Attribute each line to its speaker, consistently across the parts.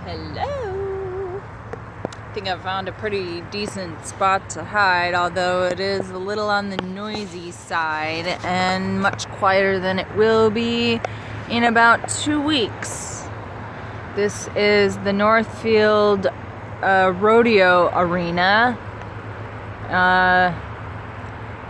Speaker 1: Hello. I think I found a pretty decent spot to hide, although it is a little on the noisy side and much quieter than it will be in about 2 weeks. This is the Northfield Rodeo Arena.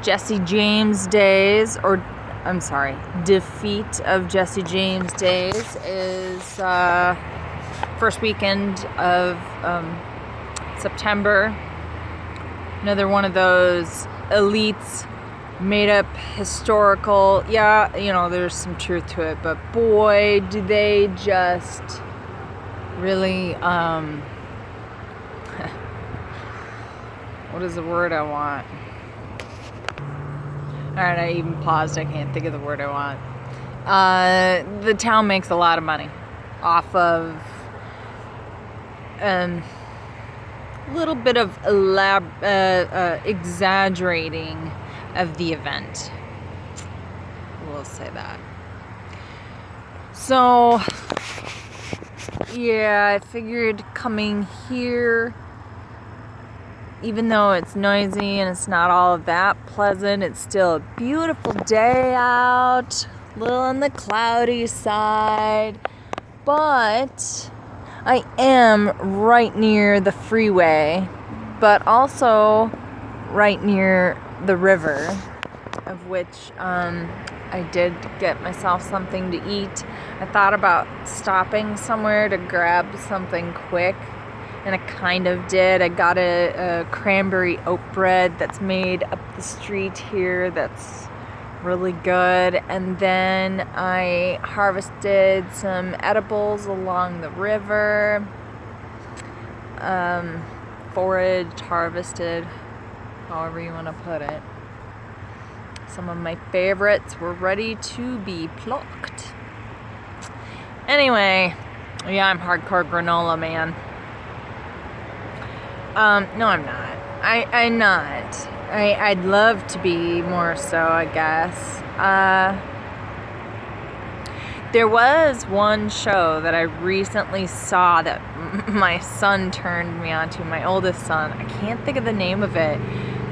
Speaker 1: Jesse James Days, Defeat of Jesse James Days is first weekend of September. Another one of those elites made up historical, there's some truth to it, but boy, do they just really, what is the word I want? Alright, I even paused, I can't think of the word I want. The town makes a lot of money off of a little bit of exaggerating of the event. We'll say that. So, yeah, I figured coming here, even though it's noisy and it's not all of that pleasant, it's still a beautiful day out, a little on the cloudy side, but I am right near the freeway, but also right near the river, of which I did get myself something to eat. I thought about stopping somewhere to grab something quick, and I kind of did. I got a cranberry oat bread that's made up the street here that's really good, and then I harvested some edibles along the river, foraged, harvested, however you want to put it. Some of my favorites were ready to be plucked. Anyway, yeah, I'm hardcore granola, man. No, I'm not. I'm not. I'd love to be more so, I guess. There was one show that I recently saw that my son turned me on to, my oldest son. I can't think of the name of it,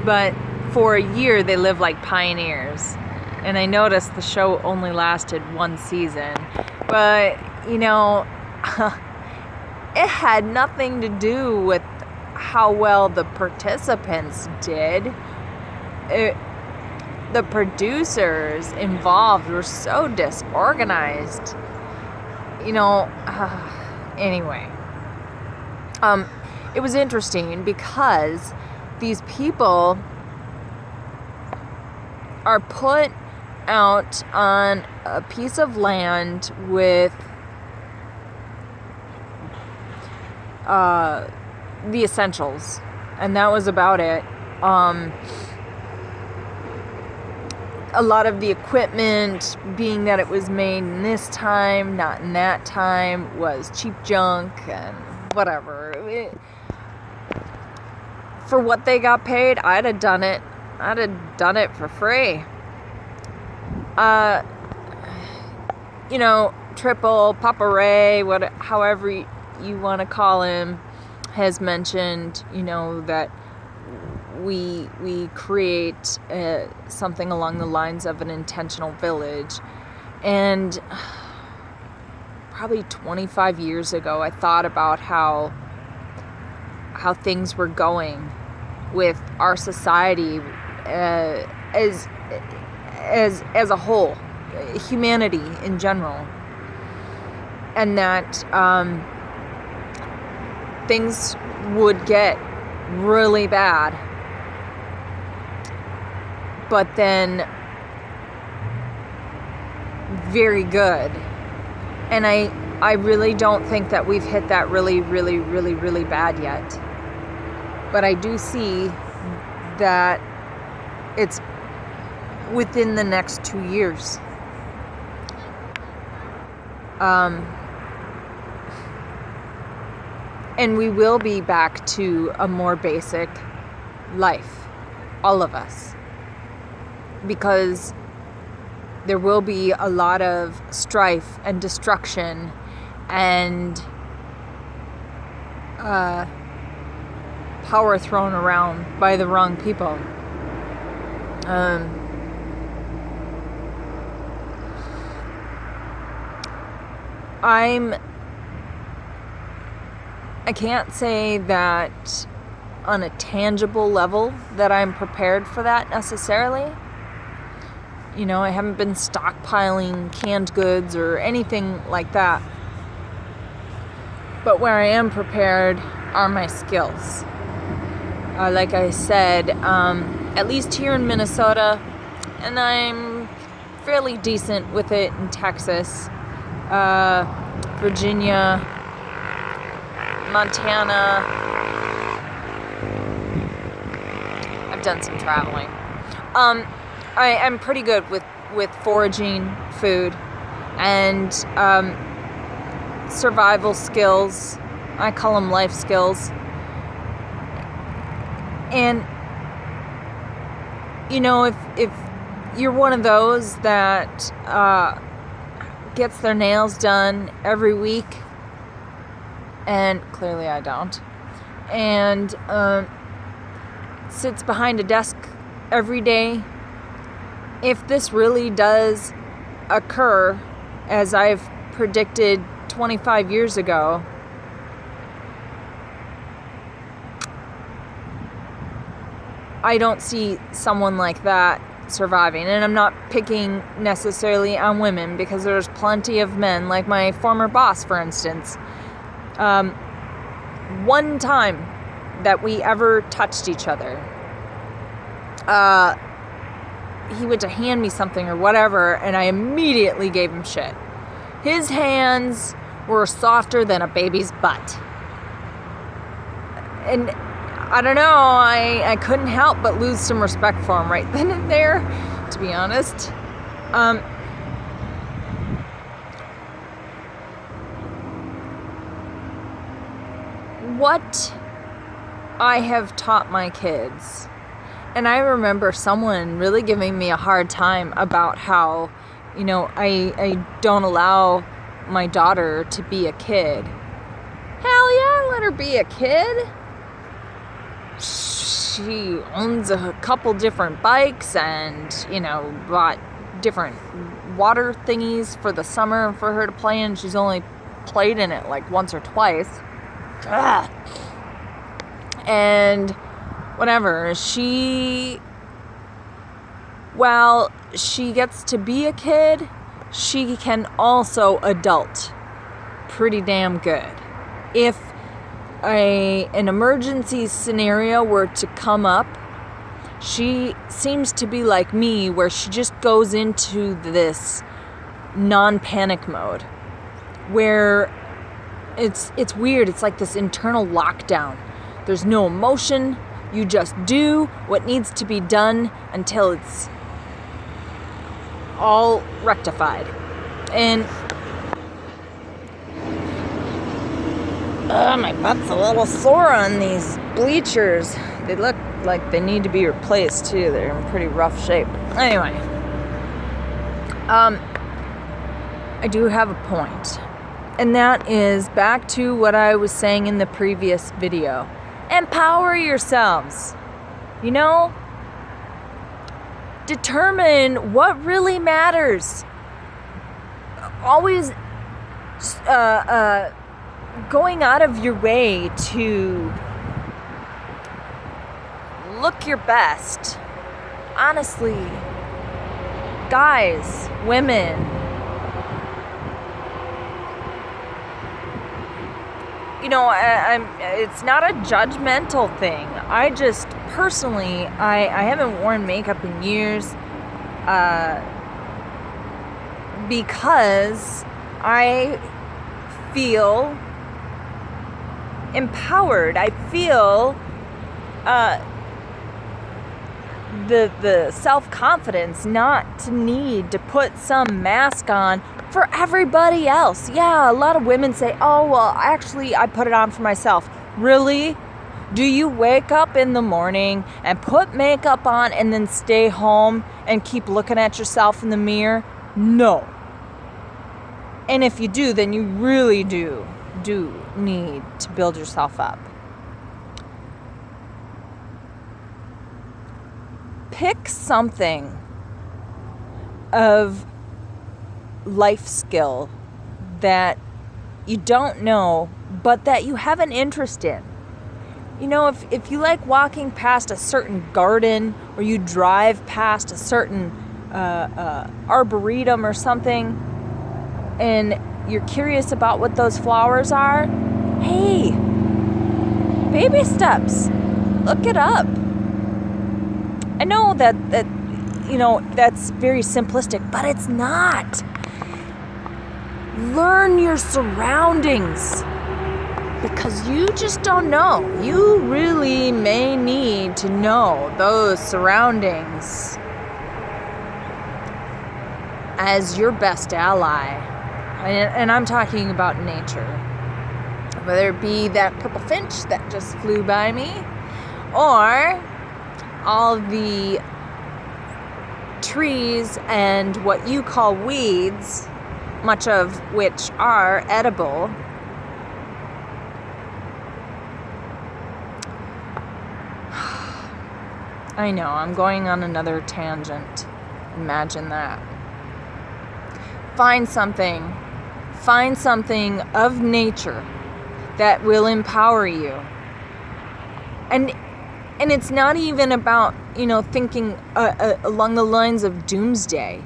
Speaker 1: but for a year they lived like pioneers. And I noticed the show only lasted one season. But, it had nothing to do with how well the participants did. The producers involved were so disorganized. Anyway. It was interesting because these people are put out on a piece of land with the essentials, and that was about it. A lot of the equipment, being that it was made in this time, not in that time, was cheap junk and whatever. For what they got paid, I'd have done it. I'd have done it for free. Triple Papa Ray, however you want to call him, has mentioned, that we create something along the lines of an intentional village. And probably 25 years ago, I thought about how things were going with our society as a whole, humanity in general, and that things would get really bad, but then very good. And I really don't think that we've hit that really, really, really, really bad yet. But I do see that it's within the next 2 years. And we will be back to a more basic life, all of us. Because there will be a lot of strife and destruction and power thrown around by the wrong people. I can't say that on a tangible level that I'm prepared for that necessarily. You know, I haven't been stockpiling canned goods or anything like that. But where I am prepared are my skills. Like I said, at least here in Minnesota, and I'm fairly decent with it in Texas, Virginia, Montana. I've done some traveling. I'm pretty good with foraging food and survival skills. I call them life skills. And, you know, if you're one of those that gets their nails done every week, and clearly I don't, and sits behind a desk every day, if this really does occur, as I've predicted 25 years ago, I don't see someone like that surviving. And I'm not picking necessarily on women, because there's plenty of men, like my former boss, for instance. One time that we ever touched each other, he went to hand me something or whatever, and I immediately gave him shit. His hands were softer than a baby's butt. And I don't know, I couldn't help but lose some respect for him right then and there, to be honest. What I have taught my kids, and I remember someone really giving me a hard time about how, you know, I don't allow my daughter to be a kid. Hell yeah, let her be a kid. She owns a couple different bikes and, you know, bought different water thingies for the summer for her to play in. She's only played in it like once or twice. Ugh. And whatever, while she gets to be a kid, she can also adult pretty damn good. If an emergency scenario were to come up, she seems to be like me, where she just goes into this non-panic mode, where it's weird. It's like this internal lockdown. There's no emotion. You just do what needs to be done until it's all rectified. And my butt's a little sore on these bleachers. They look like they need to be replaced too. They're in pretty rough shape. Anyway, I do have a point. And that is back to what I was saying in the previous video. Empower yourselves. You know? Determine what really matters. Always going out of your way to look your best. Honestly, guys, women, you know, it's not a judgmental thing. I just, personally, I haven't worn makeup in years because I feel empowered. I feel the self-confidence not to need to put some mask on for everybody else. Yeah, a lot of women say, oh, well, actually, I put it on for myself. Really? Do you wake up in the morning and put makeup on and then stay home and keep looking at yourself in the mirror? No. And if you do, then you really do do need to build yourself up. Pick something of life skill that you don't know, but that you have an interest in. You know, if you like walking past a certain garden, or you drive past a certain arboretum or something, and you're curious about what those flowers are, hey, baby steps, look it up. I know that you know, that's very simplistic, but it's not. Learn your surroundings, because you just don't know. You really may need to know those surroundings as your best ally. And I'm talking about nature. Whether it be that purple finch that just flew by me, or all the trees and what you call weeds, much of which are edible. I know, I'm going on another tangent. Imagine that. Find something of nature that will empower you. And it's not even about, you know, thinking along the lines of doomsday.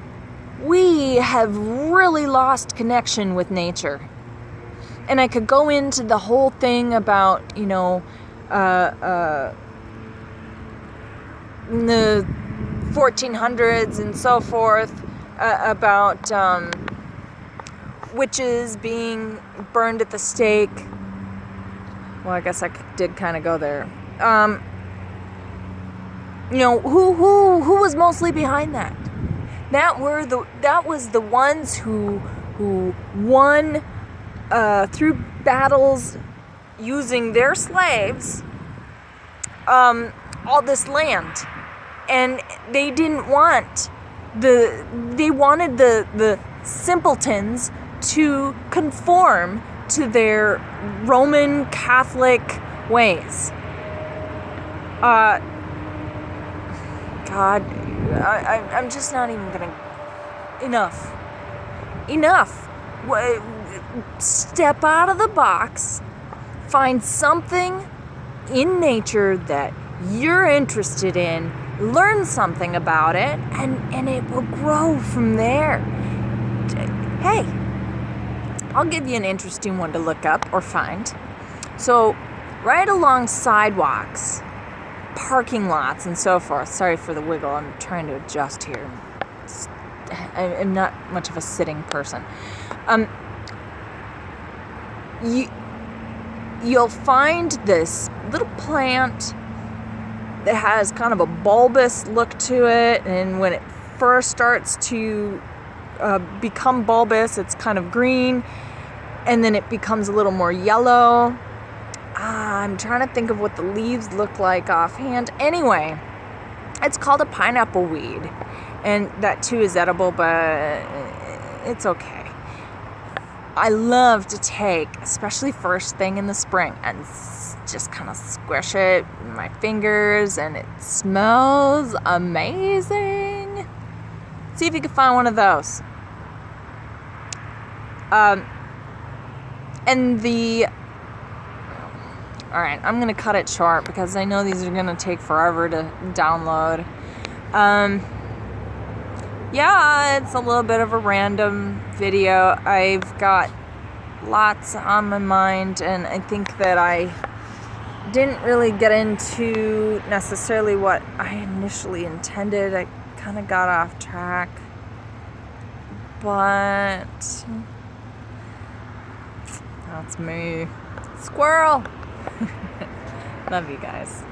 Speaker 1: We have really lost connection with nature. And I could go into the whole thing about, you know, the 1400s and so forth, about witches being burned at the stake. Well, I guess I did kind of go there. You know, who was mostly behind that? That was the ones who won through battles using their slaves all this land, and they didn't want they wanted the simpletons to conform to their Roman Catholic ways. God, I'm just not even gonna. Enough. Step out of the box. Find something in nature that you're interested in. Learn something about it, and it will grow from there. Hey, I'll give you an interesting one to look up or find. So, right along sidewalks, parking lots, and so forth. Sorry for the wiggle. I'm trying to adjust here. I'm not much of a sitting person. You'll find this little plant that has kind of a bulbous look to it, and when it first starts to become bulbous, it's kind of green, and then it becomes a little more yellow. I'm trying to think of what the leaves look like offhand. Anyway, it's called a pineapple weed, and that too is edible, but it's okay. I love to take, especially first thing in the spring, and just kind of squish it in my fingers, and it smells amazing. See if you can find one of those. Alright, I'm going to cut it short because I know these are going to take forever to download. Yeah, it's a little bit of a random video. I've got lots on my mind, and I think that I didn't really get into necessarily what I initially intended. I kind of got off track. But that's me. Squirrel! Love you guys.